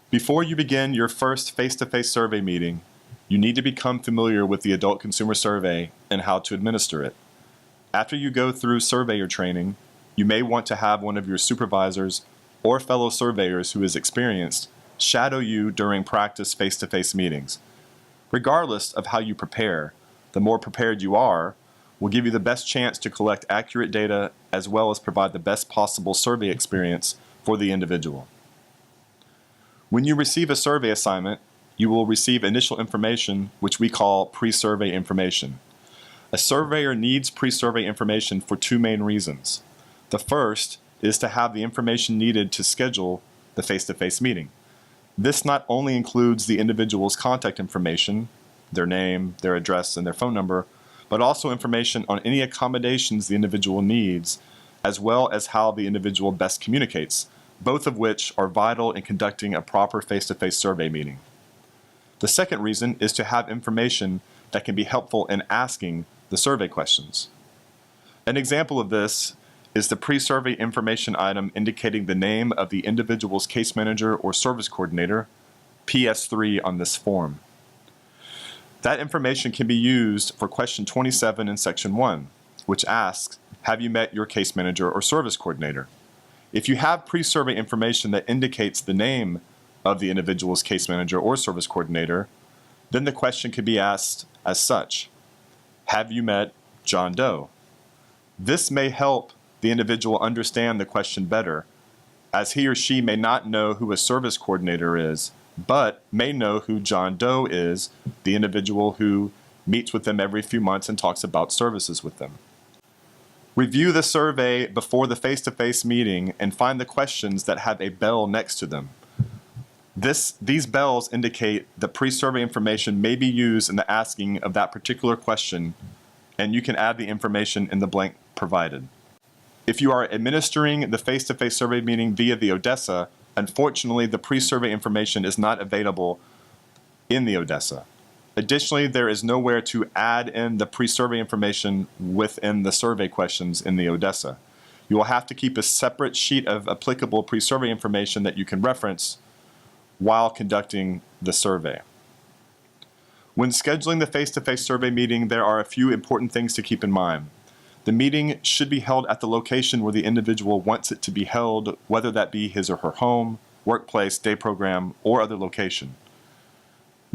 Before you begin your first face-to-face survey meeting, you need to become familiar with the Adult Consumer Survey and how to administer it. After you go through surveyor training, you may want to have one of your supervisors or fellow surveyors who is experienced shadow you during practice face-to-face meetings. Regardless of how you prepare, the more prepared you are will give you the best chance to collect accurate data as well as provide the best possible survey experience for the individual. When you receive a survey assignment, you will receive initial information, which we call pre-survey information. A surveyor needs pre-survey information for two main reasons. The first is to have the information needed to schedule the face-to-face meeting. This not only includes the individual's contact information, their name, their address, and their phone number, but also information on any accommodations the individual needs, as well as how the individual best communicates, both of which are vital in conducting a proper face-to-face survey meeting. The second reason is to have information that can be helpful in asking the survey questions. An example of this is the pre-survey information item indicating the name of the individual's case manager or service coordinator, PS3 on this form. That information can be used for question 27 in section 1, which asks, have you met your case manager or service coordinator? If you have pre-survey information that indicates the name of the individual's case manager or service coordinator, then the question could be asked as such. Have you met John Doe? This may help the individual understand the question better, as he or she may not know who a service coordinator is, but may know who John Doe is, the individual who meets with them every few months and talks about services with them. Review the survey before the face-to-face meeting and find the questions that have a bell next to them. These bells indicate that pre-survey information may be used in the asking of that particular question, and you can add the information in the blank provided. If you are administering the face-to-face survey meeting via the Odessa, unfortunately the pre-survey information is not available in the Odessa. Additionally, there is nowhere to add in the pre-survey information within the survey questions in the Odessa. You will have to keep a separate sheet of applicable pre-survey information that you can reference while conducting the survey. When scheduling the face-to-face survey meeting, there are a few important things to keep in mind. The meeting should be held at the location where the individual wants it to be held, whether that be his or her home, workplace, day program, or other location.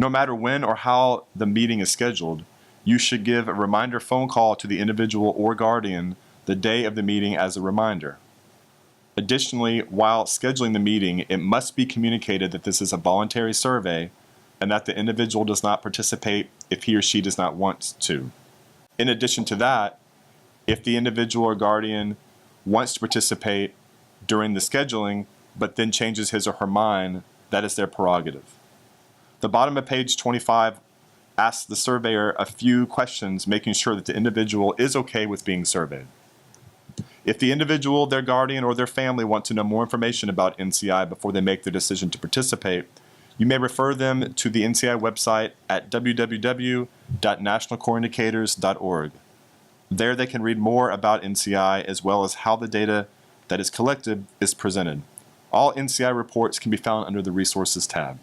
No matter when or how the meeting is scheduled, you should give a reminder phone call to the individual or guardian the day of the meeting as a reminder. Additionally, while scheduling the meeting, it must be communicated that this is a voluntary survey and that the individual does not participate if he or she does not want to. In addition to that, if the individual or guardian wants to participate during the scheduling but then changes his or her mind, that is their prerogative. The bottom of page 25 asks the surveyor a few questions, making sure that the individual is okay with being surveyed. If the individual, their guardian, or their family want to know more information about NCI before they make their decision to participate, you may refer them to the NCI website at www.nationalcoreindicators.org. There they can read more about NCI as well as how the data that is collected is presented. All NCI reports can be found under the Resources tab.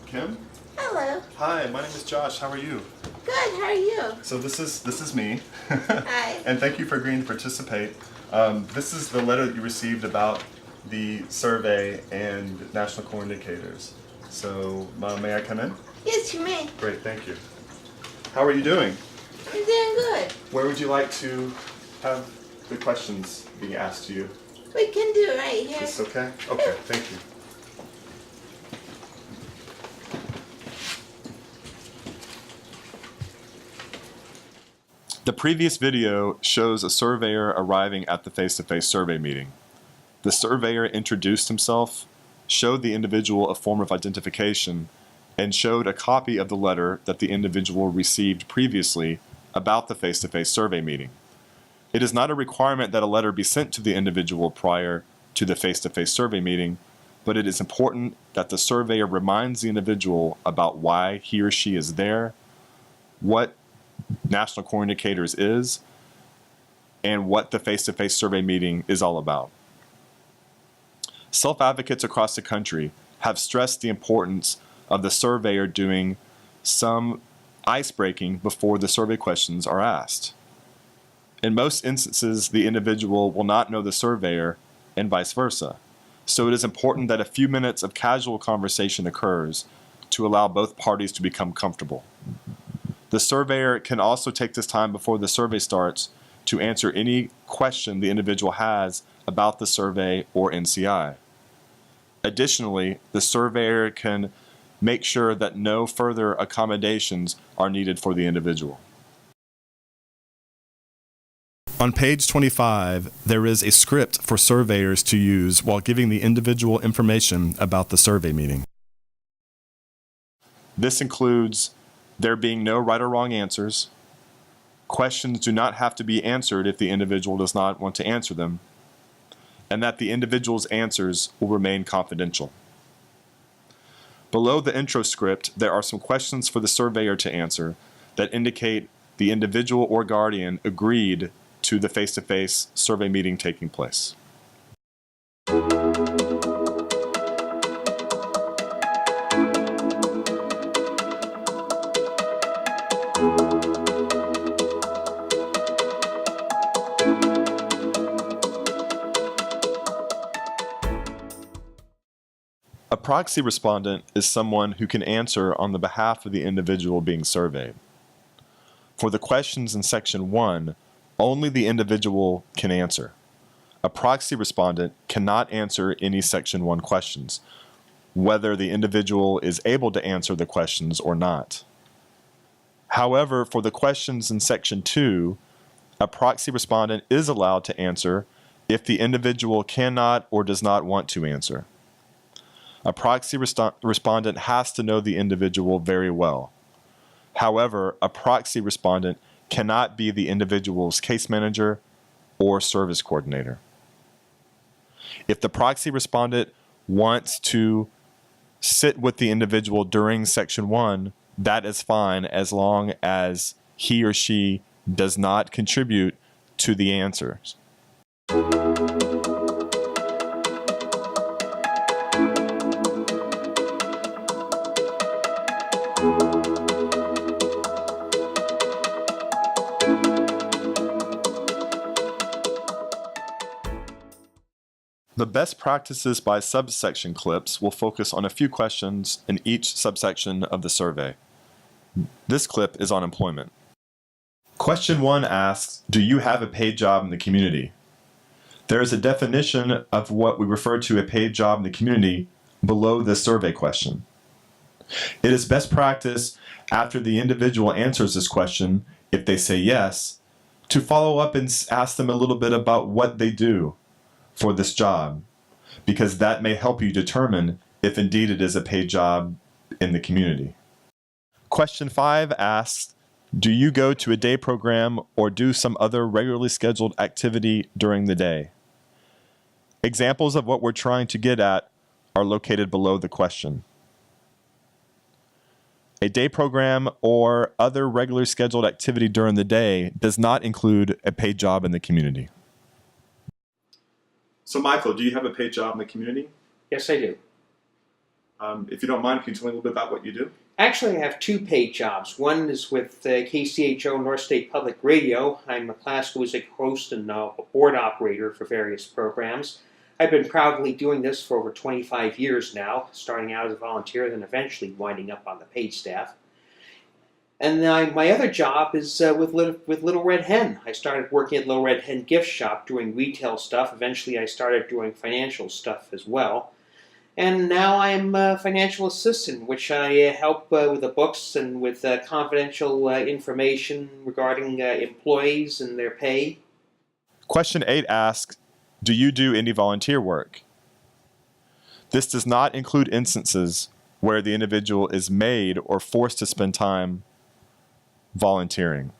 Kim? Hello. Hi, my name is Josh. How are you? Good. How are you? So this is me. Hi. And thank you for agreeing to participate. This is the letter that you received about the survey and National Core Indicators. So may I come in? Yes, you may. Great, thank you. How are you doing? I'm doing good. Where would you like to have the questions being asked to you? We can do it right here. Is this okay? Okay, thank you. The previous video shows a surveyor arriving at the face-to-face survey meeting. The surveyor introduced himself, showed the individual a form of identification, and showed a copy of the letter that the individual received previously about the face-to-face survey meeting. It is not a requirement that a letter be sent to the individual prior to the face-to-face survey meeting, but it is important that the surveyor reminds the individual about why he or she is there, what National Core Indicators is, and what the face-to-face survey meeting is all about. Self-advocates across the country have stressed the importance of the surveyor doing some ice-breaking before the survey questions are asked. In most instances, the individual will not know the surveyor and vice versa. So it is important that a few minutes of casual conversation occurs to allow both parties to become comfortable. The surveyor can also take this time before the survey starts to answer any question the individual has about the survey or NCI. Additionally, the surveyor can make sure that no further accommodations are needed for the individual. On page 25, there is a script for surveyors to use while giving the individual information about the survey meeting. This includes there being no right or wrong answers. Questions do not have to be answered if the individual does not want to answer them, and that the individual's answers will remain confidential. Below the intro script, there are some questions for the surveyor to answer that indicate the individual or guardian agreed to the face-to-face survey meeting taking place. A proxy respondent is someone who can answer on the behalf of the individual being surveyed. For the questions in Section 1, only the individual can answer. A proxy respondent cannot answer any Section 1 questions, whether the individual is able to answer the questions or not. However, for the questions in Section 2, a proxy respondent is allowed to answer if the individual cannot or does not want to answer. A proxy respondent has to know the individual very well. However, a proxy respondent cannot be the individual's case manager or service coordinator. If the proxy respondent wants to sit with the individual during Section 1, that is fine as long as he or she does not contribute to the answers. The best practices by subsection clips will focus on a few questions in each subsection of the survey. This clip is on employment. Question 1 asks, do you have a paid job in the community? There is a definition of what we refer to a paid job in the community below this survey question. It is best practice after the individual answers this question, if they say yes, to follow up and ask them a little bit about what they do for this job, because that may help you determine if indeed it is a paid job in the community. Question 5 asks, do you go to a day program or do some other regularly scheduled activity during the day? Examples of what we're trying to get at are located below the question. A day program or other regularly scheduled activity during the day does not include a paid job in the community. So Michael, do you have a paid job in the community? Yes, I do. If you don't mind, can you tell me a little bit about what you do? Actually, I have two paid jobs. One is with KCHO North State Public Radio. I'm a classical music host and board operator for various programs. I've been proudly doing this for over 25 years now, starting out as a volunteer, then eventually winding up on the paid staff. And my other job is with Little Red Hen. I started working at Little Red Hen gift shop doing retail stuff. Eventually I started doing financial stuff as well. And now I'm a financial assistant, which I help with the books and with confidential information regarding employees and their pay. Question 8 asks, do you do any volunteer work? This does not include instances where the individual is made or forced to spend time volunteering.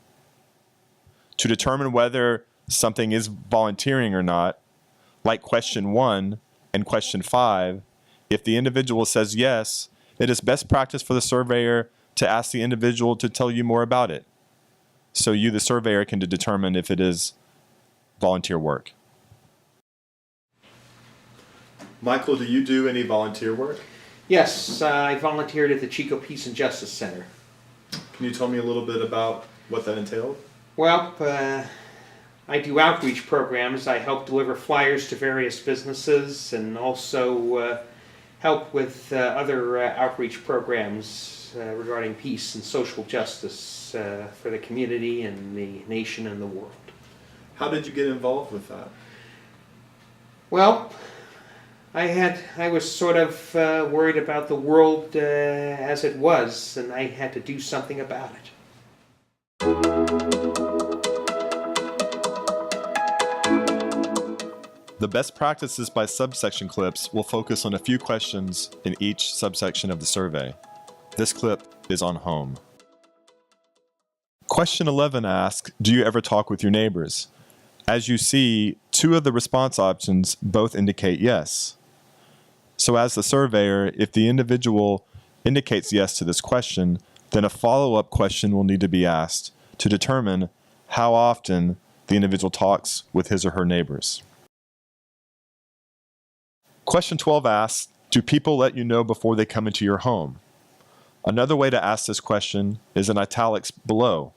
To determine whether something is volunteering or not, like question 1 and question 5, if the individual says yes, it is best practice for the surveyor to ask the individual to tell you more about it, so you, the surveyor, can determine if it is volunteer work. Michael, do you do any volunteer work? Yes, I volunteered at the Chico Peace and Justice Center. Can you tell me a little bit about what that entailed? Well, I do outreach programs. I help deliver flyers to various businesses and also help with other outreach programs regarding peace and social justice for the community and the nation and the world. How did you get involved with that? Well, I was sort of worried about the world as it was, and I had to do something about it. The best practices by subsection clips will focus on a few questions in each subsection of the survey. This clip is on home. Question 11 asks, do you ever talk with your neighbors? As you see, 2 of the response options both indicate yes. So as the surveyor, if the individual indicates yes to this question, then a follow-up question will need to be asked to determine how often the individual talks with his or her neighbors. Question 12 asks, do people let you know before they come into your home? Another way to ask this question is in italics below.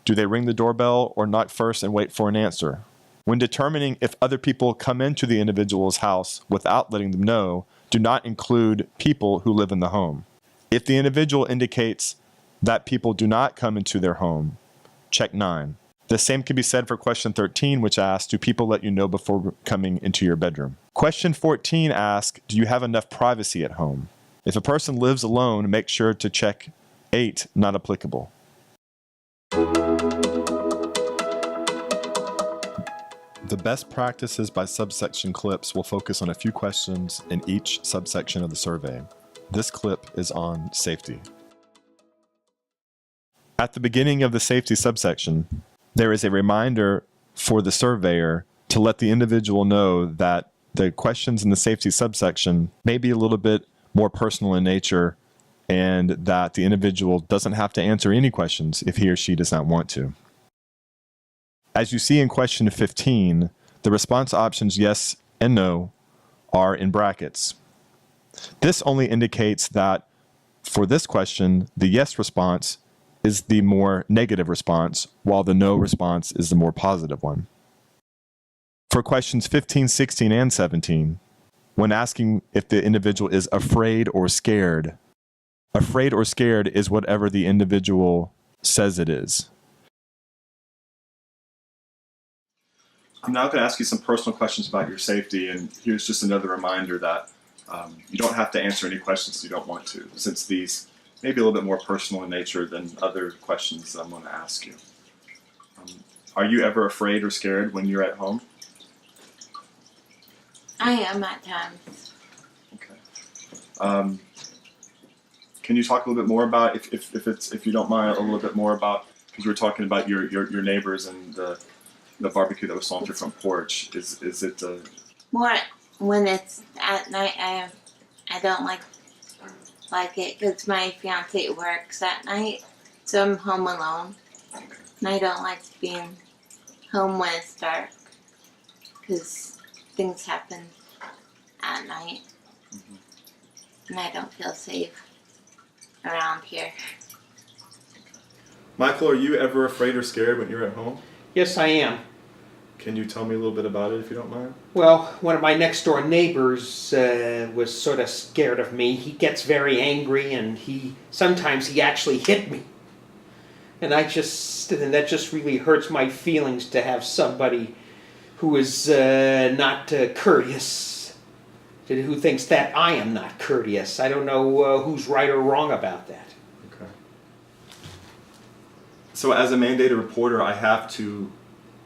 Do they ring the doorbell or knock first and wait for an answer? When determining if other people come into the individual's house without letting them know, do not include people who live in the home. If the individual indicates that people do not come into their home, check 9. The same can be said for question 13, which asks, do people let you know before coming into your bedroom? Question 14 asks, do you have enough privacy at home? If a person lives alone, make sure to check 8, not applicable. The best practices by subsection clips will focus on a few questions in each subsection of the survey. This clip is on safety. At the beginning of the safety subsection, there is a reminder for the surveyor to let the individual know that the questions in the safety subsection may be a little bit more personal in nature and that the individual doesn't have to answer any questions if he or she does not want to. As you see in question 15, the response options yes and no are in brackets. This only indicates that for this question, the yes response is the more negative response, while the no response is the more positive one. For questions 15, 16, and 17, when asking if the individual is afraid or scared is whatever the individual says it is. I'm now going to ask you some personal questions about your safety, and here's just another reminder that you don't have to answer any questions you don't want to, since these may be a little bit more personal in nature than other questions that I'm going to ask you. Are you ever afraid or scared when you're at home? I am at times. Okay. Can you talk a little bit more about, if you don't mind, a little bit more about, because you were talking about your neighbors and the barbecue that was on your front porch. Is it More when it's at night. I don't like it because my fiance works at night, so I'm home alone, and I don't like being home when it's dark because things happen at night, and I don't feel safe around here. Michael, are you ever afraid or scared when you're at home? Yes, I am. Can you tell me a little bit about it if you don't mind? Well, one of my next door neighbors was sort of scared of me. He gets very angry, and sometimes he actually hit me. And that just really hurts my feelings to have somebody who is not courteous, who thinks that I am not courteous. I don't know who's right or wrong about that. Okay. So as a mandated reporter, I have to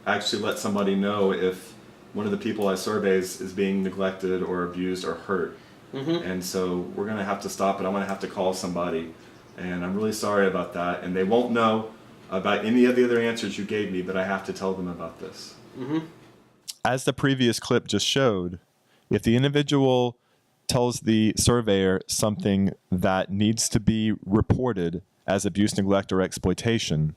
actually let somebody know if one of the people I survey is being neglected or abused or hurt. Mm-hmm. And so we're going to have to stop it. I'm going to have to call somebody. And I'm really sorry about that. And they won't know about any of the other answers you gave me, but I have to tell them about this. Mm-hmm. As the previous clip just showed, if the individual tells the surveyor something that needs to be reported as abuse, neglect, or exploitation,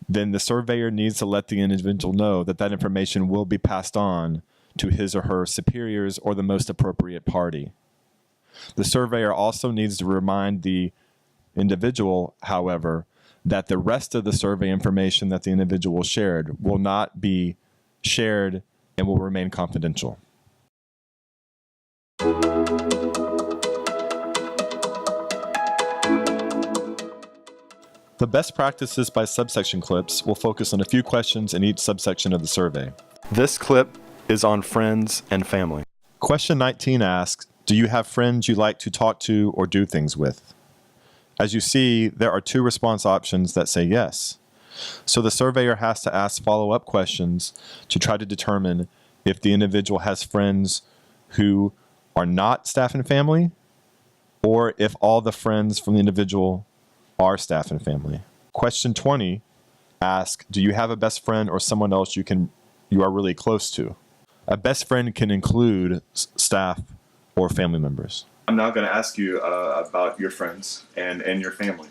then the surveyor needs to let the individual know that that information will be passed on to his or her superiors or the most appropriate party. The surveyor also needs to remind the individual, however, that the rest of the survey information that the individual shared will not be shared and will remain confidential. The best practices by subsection clips will focus on a few questions in each subsection of the survey. This clip is on friends and family. Question 19 asks, do you have friends you like to talk to or do things with? As you see, there are 2 response options that say yes. So the surveyor has to ask follow-up questions to try to determine if the individual has friends who are not staff and family, or if all the friends from the individual are staff and family. Question 20 asks, do you have a best friend or someone else you are really close to? A best friend can include staff or family members. I'm now going to ask you about your friends and your family.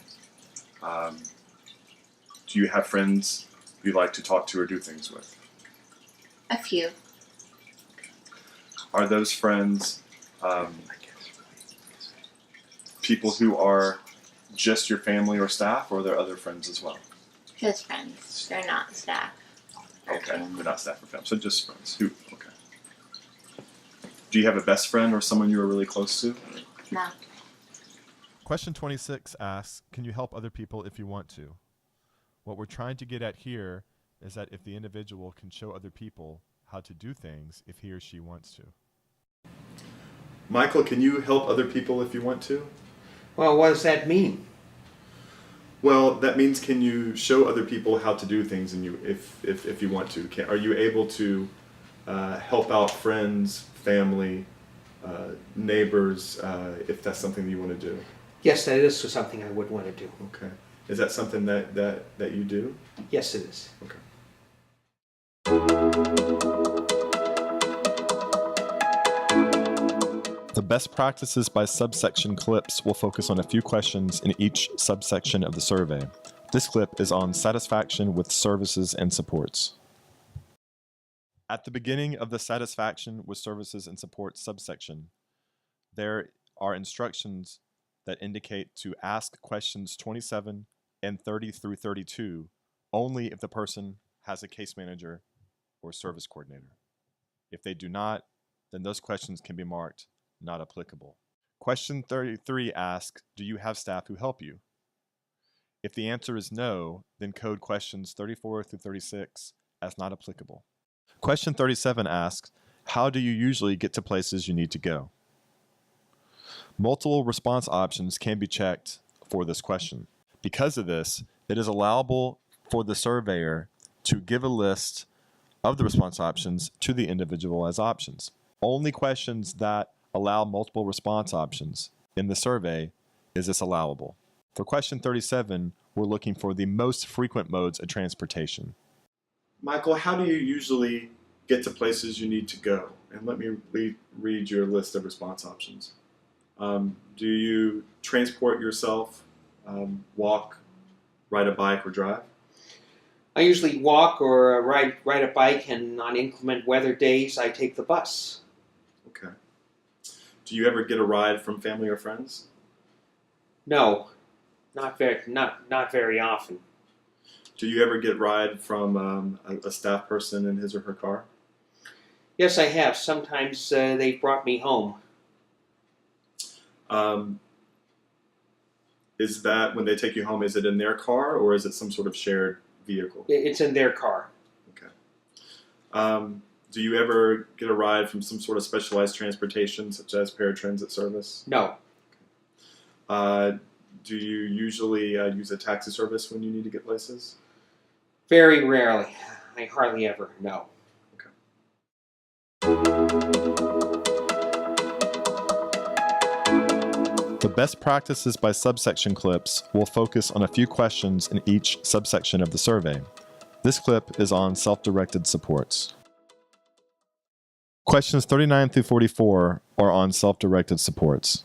Do you have friends you like to talk to or do things with? A few. Are those friends people who are just your family or staff, or are there other friends as well? Just friends. They're not staff. Okay, they're not staff or family, so just friends. Okay. Do you have a best friend or someone you are really close to? No. Question 26 asks, can you help other people if you want to? What we're trying to get at here is that if the individual can show other people how to do things if he or she wants to. Michael, can you help other people if you want to? Well, what does that mean? Well, that means can you show other people how to do things if you want to? Are you able to help out friends, family, neighbors, if that's something you want to do? Yes, that is something I would want to do. Okay. Is that something that you do? Yes, it is. Okay. The best practices by subsection clips will focus on a few questions in each subsection of the survey. This clip is on satisfaction with services and supports. At the beginning of the satisfaction with services and supports subsection, there are instructions that indicate to ask questions 27 and 30 through 32 only if the person has a case manager or service coordinator. If they do not, then those questions can be marked not applicable. Question 33 asks, do you have staff who help you? If the answer is no, then code questions 34 through 36 as not applicable. Question 37 asks, how do you usually get to places you need to go? Multiple response options can be checked for this question. Because of this, it is allowable for the surveyor to give a list of the response options to the individual as options. Only questions that allow multiple response options in the survey is this allowable. For question 37, we're looking for the most frequent modes of transportation. Michael, how do you usually get to places you need to go? And let me read your list of response options. Do you transport yourself, walk, ride a bike, or drive? I usually walk or ride a bike, and on inclement weather days, I take the bus. Okay. Do you ever get a ride from family or friends? No, not very often. Do you ever get a ride from a staff person in his or her car? Yes, I have. Sometimes they've brought me home. Is that when they take you home, is it in their car or is it some sort of shared vehicle? It's in their car. Okay. Do you ever get a ride from some sort of specialized transportation, such as paratransit service? No. Do you usually use a taxi service when you need to get places? Very rarely. I hardly ever. No. The best practices by subsection clips will focus on a few questions in each subsection of the survey. This clip is on self-directed supports. Questions 39 through 44 are on self-directed supports.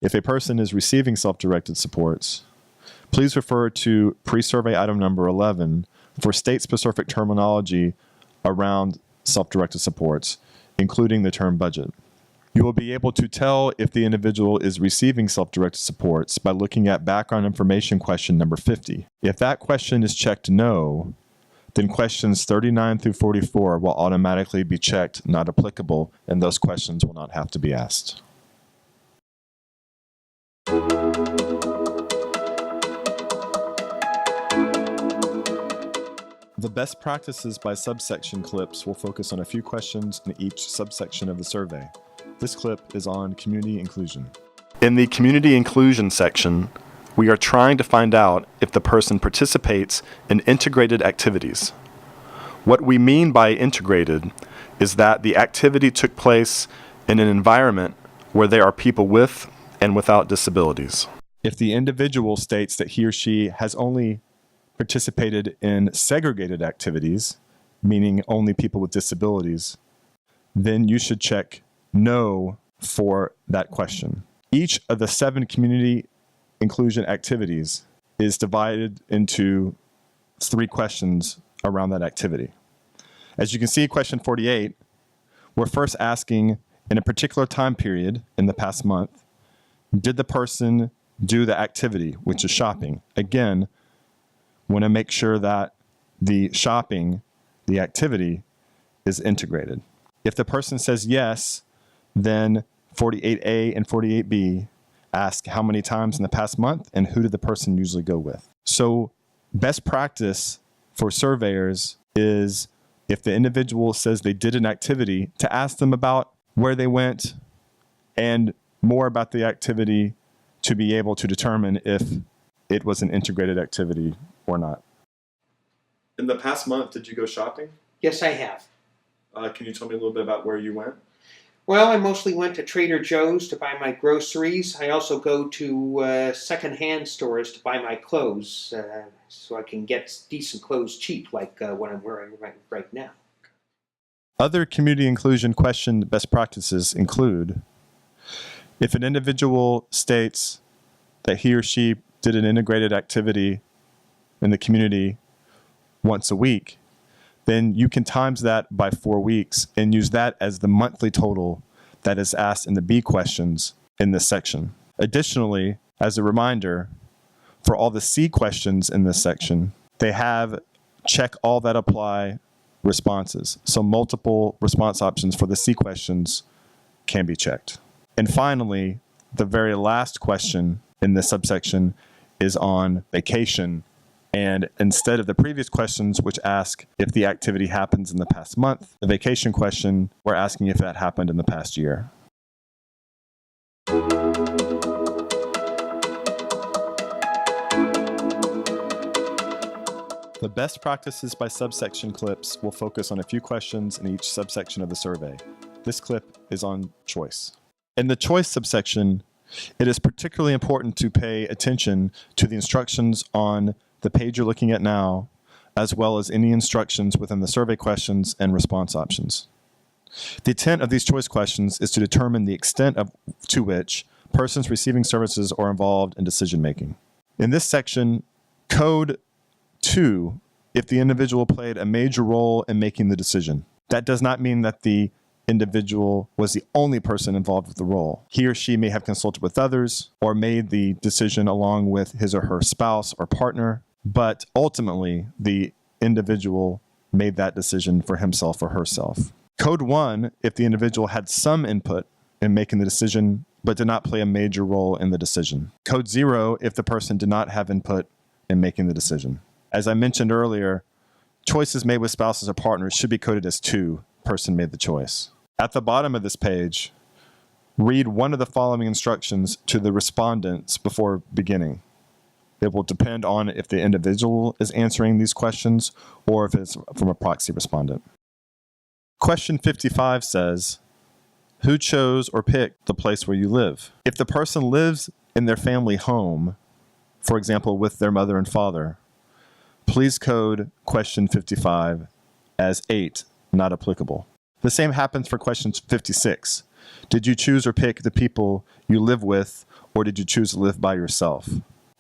If a person is receiving self-directed supports, please refer to pre-survey item number 11 for state-specific terminology around self-directed supports, including the term budget. You will be able to tell if the individual is receiving self-directed supports by looking at background information question number 50. If that question is checked no, then questions 39 through 44 will automatically be checked not applicable, and those questions will not have to be asked. The best practices by subsection clips will focus on a few questions in each subsection of the survey. This clip is on community inclusion. In the community inclusion section, we are trying to find out if the person participates in integrated activities. What we mean by integrated is that the activity took place in an environment where there are people with and without disabilities. If the individual states that he or she has only participated in segregated activities, meaning only people with disabilities, then you should check no for that question. Each of the 7 community inclusion activities is divided into 3 questions around that activity. As you can see, question 48, we're first asking, in a particular time period in the past month, did the person do the activity, which is shopping? Again, want to make sure that the shopping, the activity, is integrated. If the person says yes, then 48A and 48B ask how many times in the past month and who did the person usually go with. So best practice for surveyors is if the individual says they did an activity, to ask them about where they went and more about the activity to be able to determine if it was an integrated activity or not. In the past month, did you go shopping? Yes, I have. Can you tell me a little bit about where you went? Well, I mostly went to Trader Joe's to buy my groceries. I also go to second-hand stores to buy my clothes, so I can get decent clothes cheap, like what I'm wearing right now. Other community inclusion question best practices include if an individual states that he or she did an integrated activity in the community once a week, then you can times that by 4 weeks and use that as the monthly total that is asked in the B questions in this section. Additionally, as a reminder, for all the C questions in this section, they have check all that apply responses. So multiple response options for the C questions can be checked. And finally, the very last question in this subsection is on vacation. And instead of the previous questions, which ask if the activity happens in the past month, the vacation question, we're asking if that happened in the past year. The best practices by subsection clips will focus on a few questions in each subsection of the survey. This clip is on choice. In the choice subsection, it is particularly important to pay attention to the instructions on the page you're looking at now, as well as any instructions within the survey questions and response options. The intent of these choice questions is to determine the extent to which persons receiving services are involved in decision making. In this section, code 2, if the individual played a major role in making the decision. That does not mean that the individual was the only person involved with the role. He or she may have consulted with others or made the decision along with his or her spouse or partner, but ultimately the individual made that decision for himself or herself. Code 1, if the individual had some input in making the decision but did not play a major role in the decision. Code 0 if the person did not have input in making the decision. As I mentioned earlier, choices made with spouses or partners should be coded as 2, person made the choice. At the bottom of this page, read one of the following instructions to the respondents before beginning. It will depend on if the individual is answering these questions or if it's from a proxy respondent. Question 55 says, who chose or picked the place where you live? If the person lives in their family home, for example, with their mother and father, please code question 55 as 8, not applicable. The same happens for question 56. Did you choose or pick the people you live with, or did you choose to live by yourself?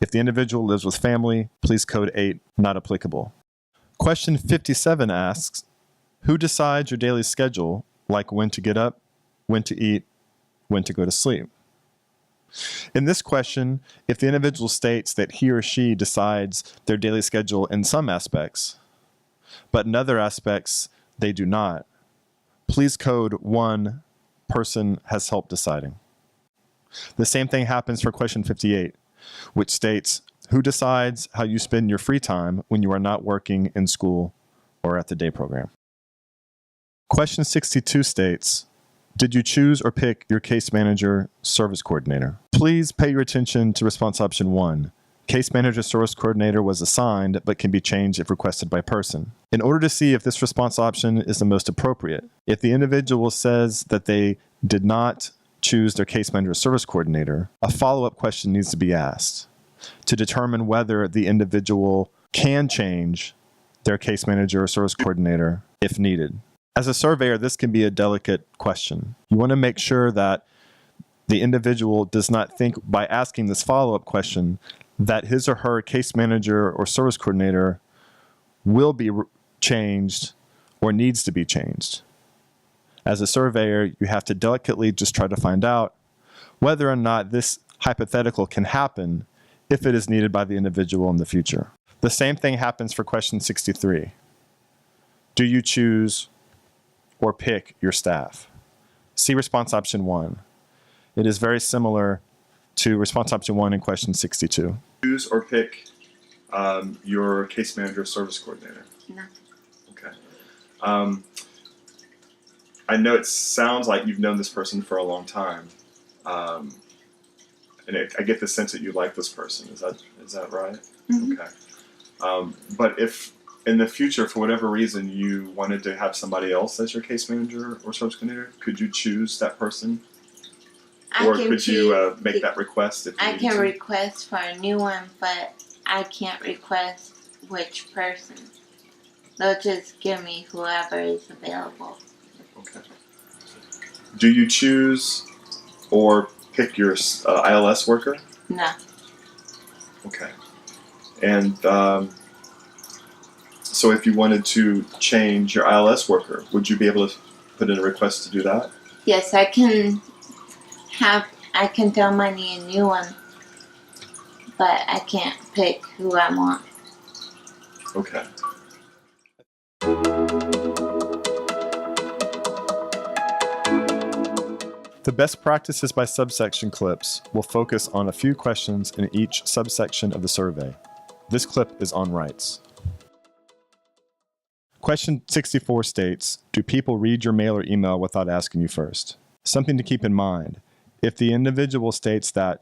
If the individual lives with family, please code 8, not applicable. Question 57 asks, who decides your daily schedule, like when to get up, when to eat, when to go to sleep? In this question, if the individual states that he or she decides their daily schedule in some aspects, but in other aspects they do not, please code 1, person has help deciding. The same thing happens for question 58, which states, who decides how you spend your free time when you are not working in school or at the day program? Question 62 states, did you choose or pick your case manager service coordinator? Please pay your attention to response option 1. Case manager service coordinator was assigned but can be changed if requested by person. In order to see if this response option is the most appropriate, if the individual says that they did not choose their case manager service coordinator, a follow-up question needs to be asked to determine whether the individual can change their case manager or service coordinator if needed. As a surveyor, this can be a delicate question. You want to make sure that the individual does not think by asking this follow-up question that his or her case manager or service coordinator will be changed or needs to be changed. As a surveyor, you have to delicately just try to find out whether or not this hypothetical can happen if it is needed by the individual in the future. The same thing happens for question 63. Do you choose or pick your staff? See response option 1. It is very similar to response option 1 in question 62. Choose or pick your case manager service coordinator? No. Okay. I know it sounds like you've known this person for a long time. I get the sense that you like this person. Is that right? Mm-hmm. Okay. But if in the future, for whatever reason, you wanted to have somebody else as your case manager or service coordinator, could you choose that person? Or could you make that request if you I needed can to? request for a new one, but I can't request which person. They'll just give me whoever is available. Okay. Do you choose or pick your ILS worker? No. Okay. And so if you wanted to change your ILS worker, would you be able to put in a request to do that? Yes, I can tell my need a new one, but I can't pick who I want. Okay. The best practices by subsection clips will focus on a few questions in each subsection of the survey. This clip is on rights. Question 64 states, do people read your mail or email without asking you first? Something to keep in mind, if the individual states that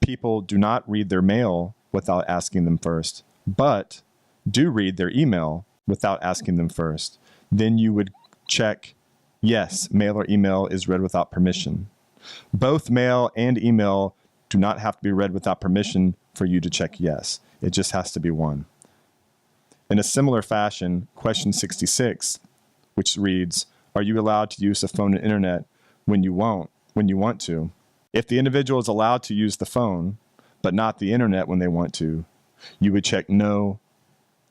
people do not read their mail without asking them first, but do read their email without asking them first, then you would check, yes, mail or email is read without permission. Both mail and email do not have to be read without permission for you to check yes. It just has to be one. In a similar fashion, question 66, which reads, are you allowed to use the phone and internet when you want to? If the individual is allowed to use the phone, but not the internet when they want to, you would check no,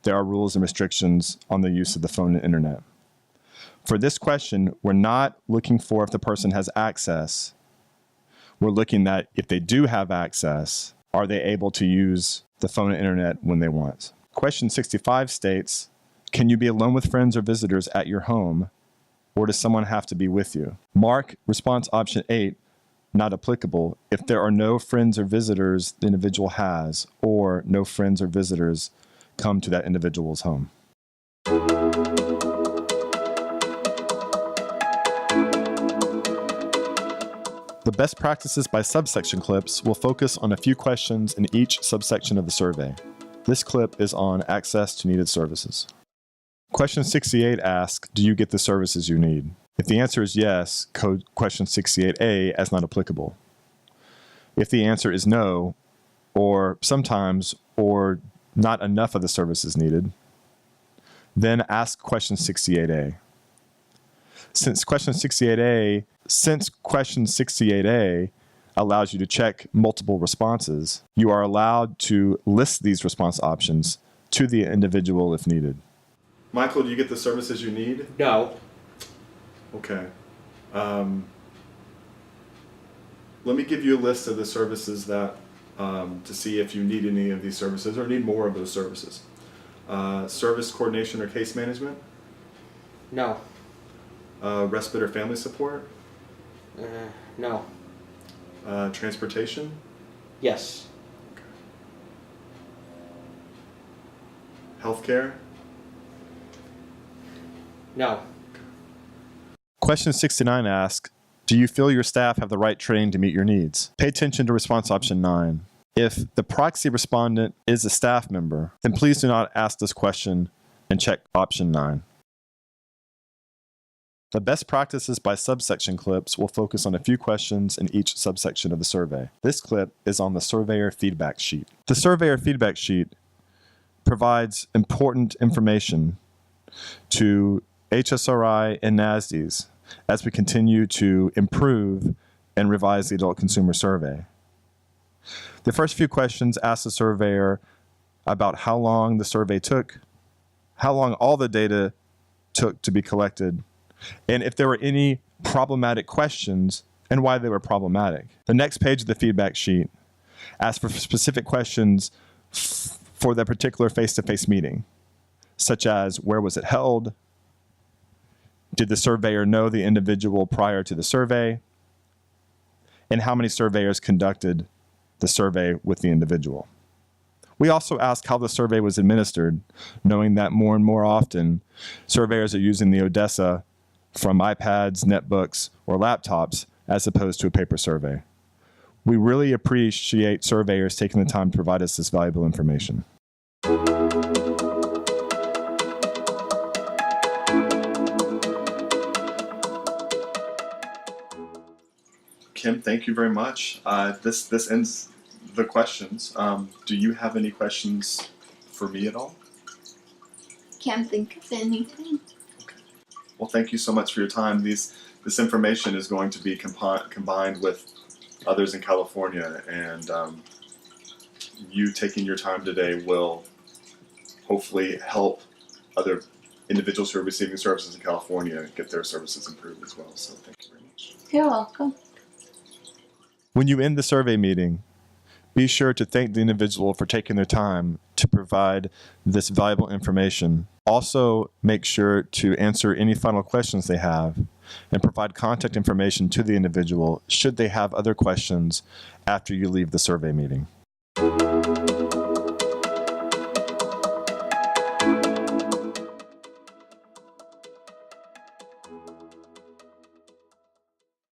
there are rules and restrictions on the use of the phone and internet. For this question, we're not looking for if the person has access. We're looking at if they do have access, are they able to use the phone and internet when they want? Question 65 states, can you be alone with friends or visitors at your home, or does someone have to be with you? Mark response option 8 not applicable if there are no friends or visitors the individual has, or no friends or visitors come to that individual's home. The best practices by subsection clips will focus on a few questions in each subsection of the survey. This clip is on access to needed services. Question 68 asks, do you get the services you need? If the answer is yes, code question 68A as not applicable. If the answer is no, or sometimes, or not enough of the services needed, then ask question 68A. Since question 68A allows you to check multiple responses, you are allowed to list these response options to the individual if needed. Michael, do you get the services you need? No. Okay. Let me give you a list of the services that, to see if you need any of these services or need more of those services. Service coordination or case management? No. Respite or family support? No. Transportation? Yes. Okay. Healthcare? No. Question 69 asks, do you feel your staff have the right training to meet your needs? Pay attention to response option 9. If the proxy respondent is a staff member, then please do not ask this question and check option 9. The best practices by subsection clips will focus on a few questions in each subsection of the survey. This clip is on the surveyor feedback sheet. The surveyor feedback sheet provides important information to HSRI and NASDs as we continue to improve and revise the adult consumer survey. The first few questions ask the surveyor about how long the survey took, how long all the data took to be collected, and if there were any problematic questions and why they were problematic. The next page of the feedback sheet asks for specific questions for the particular face-to-face meeting, such as where was it held? Did the surveyor know the individual prior to the survey? And how many surveyors conducted the survey with the individual? We also ask how the survey was administered, knowing that more and more often, surveyors are using the Odessa from iPads, netbooks, or laptops as opposed to a paper survey. We really appreciate surveyors taking the time to provide us this valuable information. Kim, thank you very much. This ends the questions. Do you have any questions for me at all? Can't think of anything. Well, thank you so much for your time. This information is going to be combined with others in California, and you taking your time today will hopefully help other individuals who are receiving services in California get their services improved as well. So thank you very much. You're welcome. When you end the survey meeting, be sure to thank the individual for taking their time to provide this valuable information. Also, make sure to answer any final questions they have and provide contact information to the individual should they have other questions after you leave the survey meeting.